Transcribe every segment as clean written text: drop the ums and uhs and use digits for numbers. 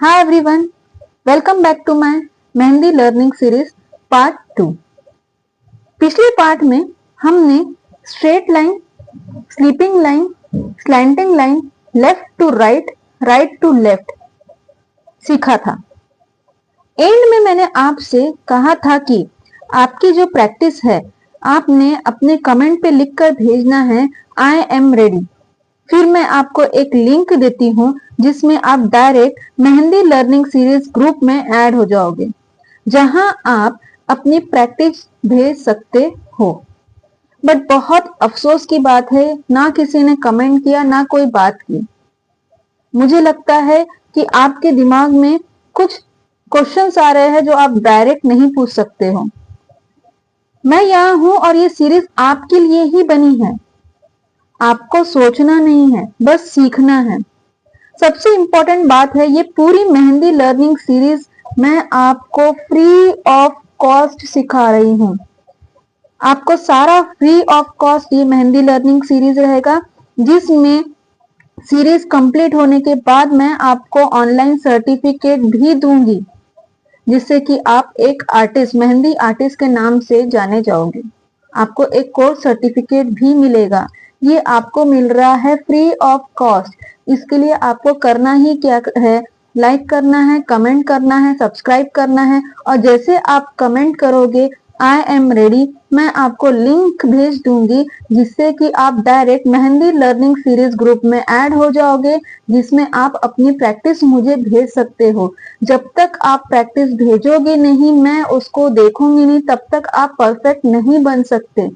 Hi everyone, welcome back to my mehndi learning series part 2। पिछले part में हमने straight line, sleeping line, slanting line, left to right, right to left सीखा था। And में मैंने आपसे कहा था कि आपकी जो प्रैक्टिस है आपने अपने कमेंट पे लिखकर भेजना है आई एम रेडी। फिर मैं आपको एक लिंक देती हूँ जिसमें आप direct mehndi learning series group में ऐड हो जाओगे, जहां आप अपनी प्रैक्टिस भेज सकते हो। बट बहुत अफसोस की बात है, ना किसी ने कमेंट किया ना कोई बात की। मुझे लगता है कि आपके दिमाग में कुछ क्वेश्चंस आ रहे हैं जो आप डायरेक्ट नहीं पूछ सकते हो। मैं यहाँ हूं और ये सीरीज आपके लिए ही बनी है। आपको सोचना नहीं है, बस सीखना है। सबसे इंपॉर्टेंट बात है, ये पूरी मेहंदी लर्निंग सीरीज मैं आपको फ्री ऑफ कॉस्ट सिखा रही हूँ। आपको सारा फ्री ऑफ कॉस्ट ये मेहंदी लर्निंग सीरीज रहेगा, जिसमें सीरीज कंप्लीट होने के बाद मैं आपको ऑनलाइन सर्टिफिकेट भी दूंगी, जिससे कि आप एक आर्टिस्ट, मेहंदी आर्टिस्ट के नाम से जाने जाओगे। आपको एक कोर्स सर्टिफिकेट भी मिलेगा। ये आपको मिल रहा है फ्री ऑफ कॉस्ट। इसके लिए आपको करना ही क्या है, लाइक करना है, कमेंट करना है, सब्सक्राइब करना है। और जैसे आप कमेंट करोगे आई एम रेडी, मैं आपको लिंक भेज दूंगी, जिससे कि आप direct mehndi learning series group में ऐड हो जाओगे, जिसमें आप अपनी प्रैक्टिस मुझे भेज सकते हो। जब तक आप प्रैक्टिस भेजोगे नहीं, मैं उसको देखूंगी नहीं, तब तक आप परफेक्ट नहीं बन सकते।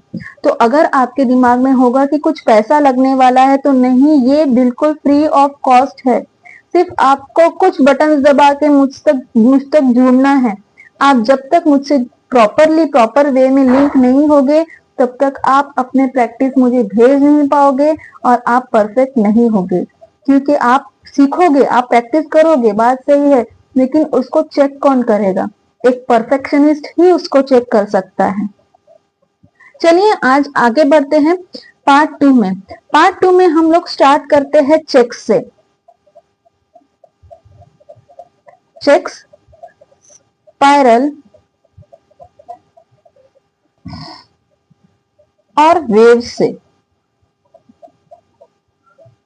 तो अगर आपके दिमाग में होगा कि कुछ पैसा लगने वाला है, तो नहीं, ये बिल्कुल फ्री ऑफ कॉस्ट है। सिर्फ आपको कुछ बटन दबा के मुझ तक जुड़ना है। आप जब तक मुझसे प्रॉपर वे में लिंक नहीं होगे, तब तक आप अपने प्रैक्टिस मुझे भेज नहीं पाओगे और आप परफेक्ट नहीं होगे। क्योंकि आप सीखोगे, आप प्रैक्टिस करोगे, बात सही है, लेकिन उसको चेक कौन करेगा? एक परफेक्शनिस्ट ही उसको चेक कर सकता है। चलिए आज आगे बढ़ते हैं पार्ट 2 में। पार्ट 2 में हम लोग स्टार्ट करते हैं चेक्स से। चेक्स, स्पाइरल और वेव्स से।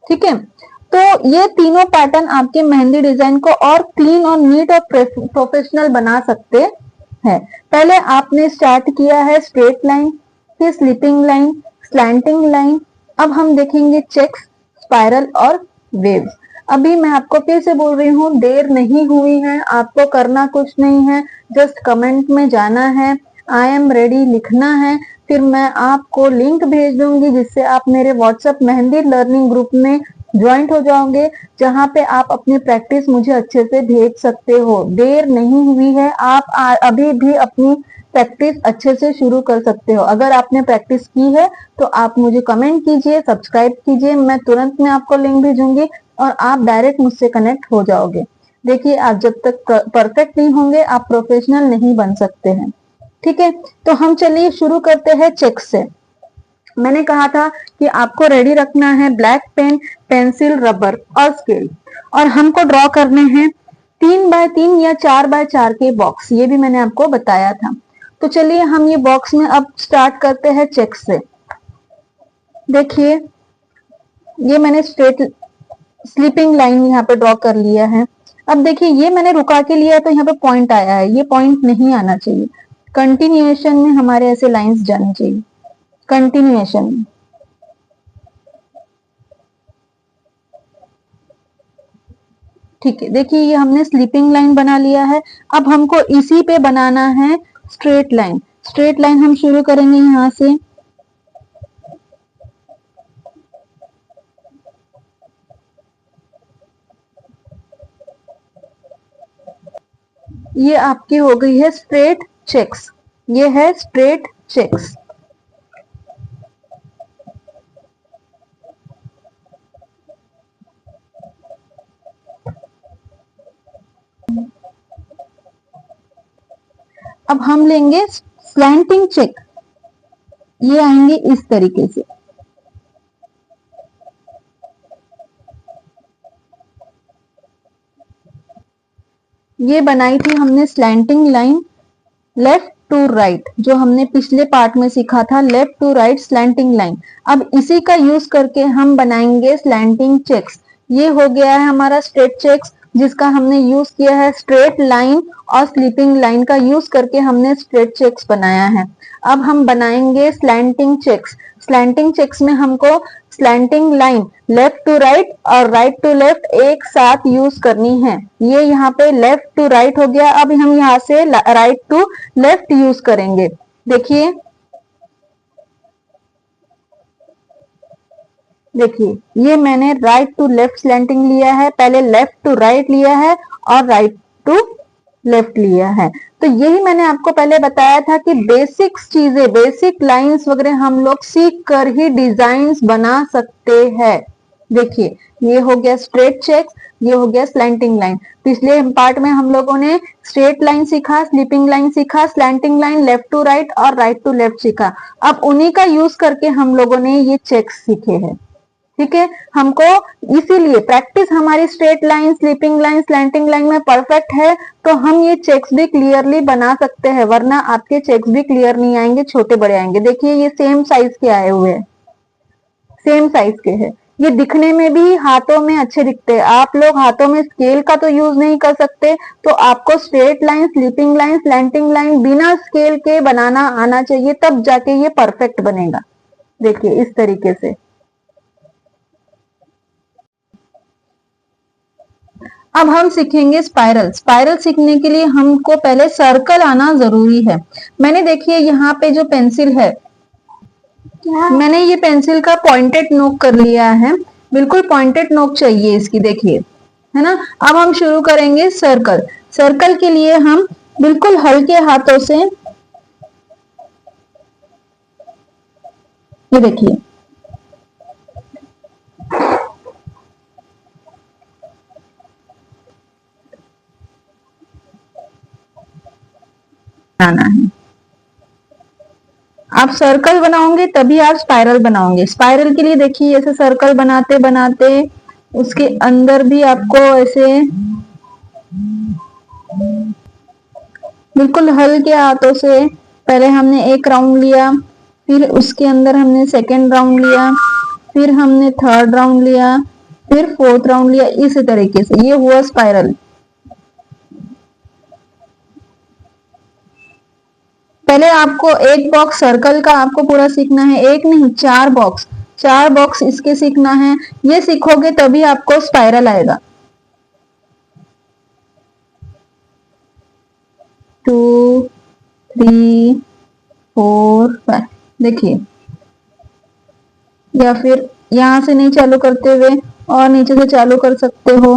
ठीक है, तो ये तीनों पैटर्न आपके मेहंदी डिजाइन को और क्लीन और नीट और प्रोफेशनल बना सकते हैं। पहले आपने स्टार्ट किया है स्ट्रेट लाइन, फिर स्लीपिंग लाइन, स्लैंटिंग लाइन। अब हम देखेंगे चेक्स, स्पाइरल और वेव्स। अभी मैं आपको फिर से बोल रही हूँ, देर नहीं हुई है, आपको करना कुछ नहीं है, जस्ट कमेंट में जाना है, आई एम रेडी लिखना है। फिर मैं आपको लिंक भेज दूंगी, जिससे आप मेरे व्हाट्सएप मेहंदी लर्निंग ग्रुप में ज्वाइंट हो जाओगे, जहां पे आप अपनी प्रैक्टिस मुझे अच्छे से भेज सकते हो। देर नहीं हुई है, आप अभी भी अपनी प्रैक्टिस अच्छे से शुरू कर सकते हो। अगर आपने प्रैक्टिस की है तो आप मुझे कमेंट कीजिए, सब्सक्राइब कीजिए, मैं तुरंत में आपको लिंक भेजूंगी और आप डायरेक्ट मुझसे कनेक्ट हो जाओगे। देखिए, आप जब तक परफेक्ट नहीं होंगे, आप प्रोफेशनल नहीं बन सकते हैं। ठीक है, तो हम चलिए शुरू करते हैं चेक से। मैंने कहा था कि आपको रेडी रखना है ब्लैक पेन, पेंसिल, रबर और स्केल, और हमको ड्रॉ करने हैं 3x3 या 4x4 के बॉक्स। ये भी मैंने आपको बताया था। तो चलिए हम ये बॉक्स में अब स्टार्ट करते हैं चेक से। देखिए, ये मैंने स्ट्रेट स्लीपिंग लाइन यहाँ पे ड्रॉ कर लिया है। अब देखिए, ये मैंने रुका के लिया है तो यहाँ पे पॉइंट आया है, ये पॉइंट नहीं आना चाहिए। कंटिन्यूएशन में हमारे ऐसे लाइंस जाने चाहिए, कंटिन्यूएशन में। ठीक है, देखिए ये हमने स्लीपिंग लाइन बना लिया है। अब हमको इसी पे बनाना है स्ट्रेट लाइन। स्ट्रेट लाइन हम शुरू करेंगे यहां से। ये आपकी हो गई है स्ट्रेट चेक्स, ये है स्ट्रेट चेक्स। अब हम लेंगे स्लैंटिंग चेक, ये आएंगे इस तरीके से। ये बनाई थी हमने slanting line left to right, जो हमने पिछले पार्ट में सीखा था, left to right slanting line. अब इसी का यूज करके हम बनाएंगे स्लैंटिंग चेक्स। ये हो गया है हमारा स्ट्रेट चेक्स, जिसका हमने यूज किया है स्ट्रेट लाइन और स्लीपिंग लाइन का यूज करके हमने स्ट्रेट चेक्स बनाया है। अब हम बनाएंगे स्लैंटिंग चेक्स। स्लैंटिंग चेक्स में हमको slanting line left to right और राइट टू लेफ्ट एक साथ यूज करनी है। ये यहाँ पे लेफ्ट टू राइट हो गया, अब हम यहाँ से राइट टू लेफ्ट यूज करेंगे। देखिए देखिए ये मैंने राइट टू लेफ्ट स्लैंटिंग लिया है, पहले लेफ्ट टू राइट लिया है और राइट टू लेफ्ट लिया है। तो यही मैंने आपको पहले बताया था कि बेसिक्स चीजें, बेसिक लाइंस वगैरह हम लोग सीख कर ही डिजाइन्स बना सकते हैं। देखिए ये हो गया स्ट्रेट चेक्स, ये हो गया स्लैंटिंग लाइन। पिछले पार्ट में हम लोगों ने स्ट्रेट लाइन सीखा, स्लीपिंग लाइन सीखा, slanting line left to right और राइट टू लेफ्ट सीखा। अब उन्हीं का यूज करके हम लोगों ने ये चेक्स सीखे हैं। ठीक है, हमको इसीलिए प्रैक्टिस हमारी straight line, sleeping line, slanting line में परफेक्ट है, तो हम ये चेक्स भी क्लियरली बना सकते हैं, वरना आपके चेक्स भी क्लियर नहीं आएंगे, छोटे बड़े आएंगे। देखिए ये सेम साइज के आए हुए हैं, सेम साइज के हैं। ये दिखने में भी हाथों में अच्छे दिखते हैं। आप लोग हाथों में स्केल का तो यूज नहीं कर सकते, तो आपको straight line, sleeping line, slanting line बिना स्केल के बनाना आना चाहिए, तब जाके ये परफेक्ट बनेगा। देखिए इस तरीके से। अब हम सीखेंगे स्पाइरल। स्पाइरल सीखने के लिए हमको पहले सर्कल आना जरूरी है। मैंने देखिए यहाँ पे जो पेंसिल है, मैंने ये पेंसिल का पॉइंटेड नोक कर लिया है, बिल्कुल पॉइंटेड नोक चाहिए इसकी, देखिए, है ना। अब हम शुरू करेंगे सर्कल। सर्कल के लिए हम बिल्कुल हल्के हाथों से, ये देखिए, बनाना है। आप सर्कल बनाओगे तभी आप स्पाइरल बनाओगे। स्पाइरल के लिए देखिए ऐसे सर्कल बनाते बनाते उसके अंदर भी आपको ऐसे बिल्कुल हल्के हाथों से, पहले हमने एक राउंड लिया, फिर उसके अंदर हमने सेकेंड राउंड लिया, फिर हमने थर्ड राउंड लिया, फिर फोर्थ राउंड लिया, इसी तरीके से ये हुआ स्पाइरल। पहले आपको एक बॉक्स सर्कल का आपको पूरा सीखना है, एक नहीं चार बॉक्स, चार बॉक्स इसके सीखना है। ये सीखोगे तभी आपको स्पाइरल आएगा। 2 3 4 5, देखिए, या फिर यहां से नहीं चालू करते हुए और नीचे से चालू कर सकते हो।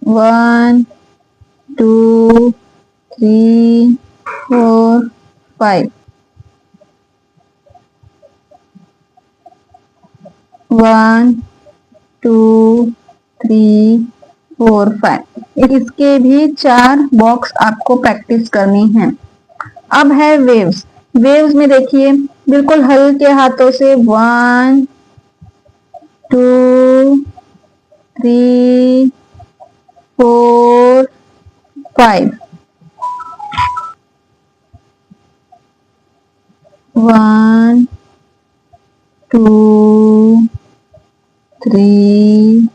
1 2 3 4 5, 1 2 3 4 5। इसके भी चार बॉक्स आपको प्रैक्टिस करनी है। अब है वेव्स। वेव्स में देखिए बिल्कुल हल्के हाथों से 1 2 3 4 5, 1 2 3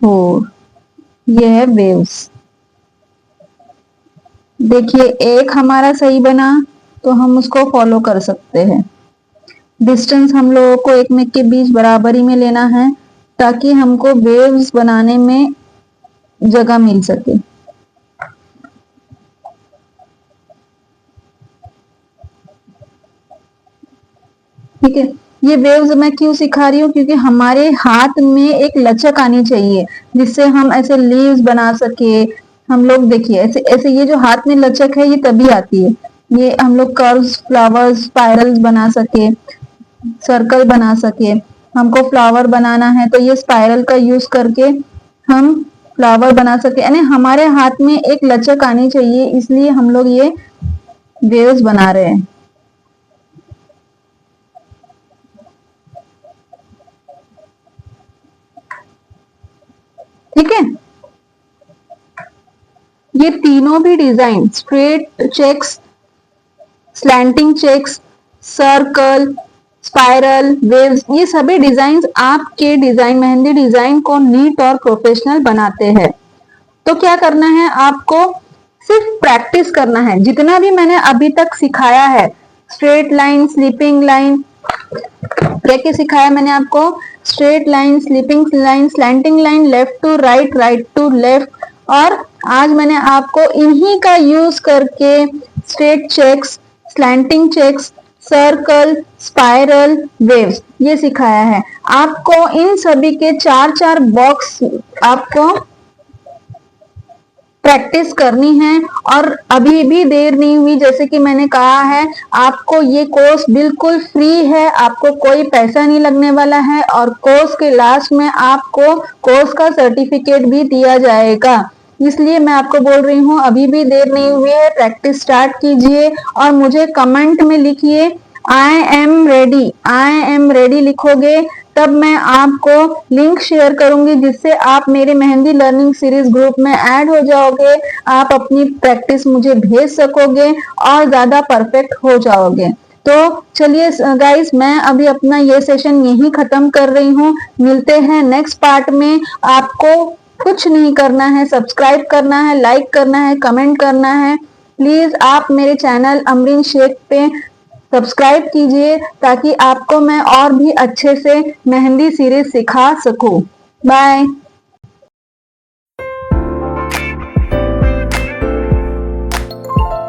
4, ये है वेव्स। देखिए एक हमारा सही बना तो हम उसको फॉलो कर सकते हैं। डिस्टेंस हम लोगों को एक में के बीच बराबरी में लेना है, ताकि हमको वेव्स बनाने में जगह मिल सके। ठीक है, ये वेव्स मैं क्यों सिखा रही हूँ, क्योंकि हमारे हाथ में एक लचक आनी चाहिए, जिससे हम ऐसे लीव्स बना सके। हम लोग देखिए ऐसे ऐसे, ये जो हाथ में लचक है ये तभी आती है, ये हम लोग कर्व्स, फ्लावर्स, स्पाइरल्स बना सके, सर्कल बना सके। हमको फ्लावर बनाना है तो ये स्पाइरल का यूज करके हम फ्लावर बना सके, यानी हमारे हाथ में एक लचक आनी चाहिए, इसलिए हम लोग ये वेव्स बना रहे हैं। ठीक है, ये तीनों भी design straight checks, slanting checks, circle, spiral, waves, ये सभी डिजाइन आपके डिजाइन मेहंदी डिजाइन को नीट और प्रोफेशनल बनाते हैं। तो क्या करना है, आपको सिर्फ प्रैक्टिस करना है। जितना भी मैंने अभी तक सिखाया है, स्ट्रेट लाइन, स्लीपिंग लाइन, क्या क्या सिखाया मैंने आपको, straight line, sleeping line, slanting line, left to right, right to left, और आज मैंने आपको इन्हीं का यूज करके straight checks, slanting checks, circle, spiral, waves ये सिखाया है। आपको इन सभी के 4-4 बॉक्स आपको प्रैक्टिस करनी है, और अभी भी देर नहीं हुई। जैसे कि मैंने कहा है, आपको ये कोर्स बिल्कुल फ्री है, आपको कोई पैसा नहीं लगने वाला है, और कोर्स के लास्ट में आपको कोर्स का सर्टिफिकेट भी दिया जाएगा। इसलिए मैं आपको बोल रही हूँ, अभी भी देर नहीं हुई है, प्रैक्टिस स्टार्ट कीजिए और मुझे कमेंट में लिखिए आई एम रेडी लिखोगे, तब मैं आपको लिंक शेयर करूंगी, जिससे आप मेरे मेहंदी लर्निंग सीरीज ग्रुप में ऐड हो जाओगे। आप अपनी प्रैक्टिस मुझे भेज सकोगे और ज्यादा परफेक्ट हो जाओगे। तो चलिए गाइस, मैं अभी अपना ये सेशन यहीं खत्म कर रही हूँ। मिलते हैं नेक्स्ट पार्ट में। आपको कुछ नहीं करना है, सब्सक्राइब करना है, लाइक करना है, कमेंट करना है। प्लीज आप मेरे चैनल अमरीन शेख पे सब्सक्राइब कीजिए, ताकि आपको मैं और भी अच्छे से मेहंदी सीरीज सिखा सकूं। बाय।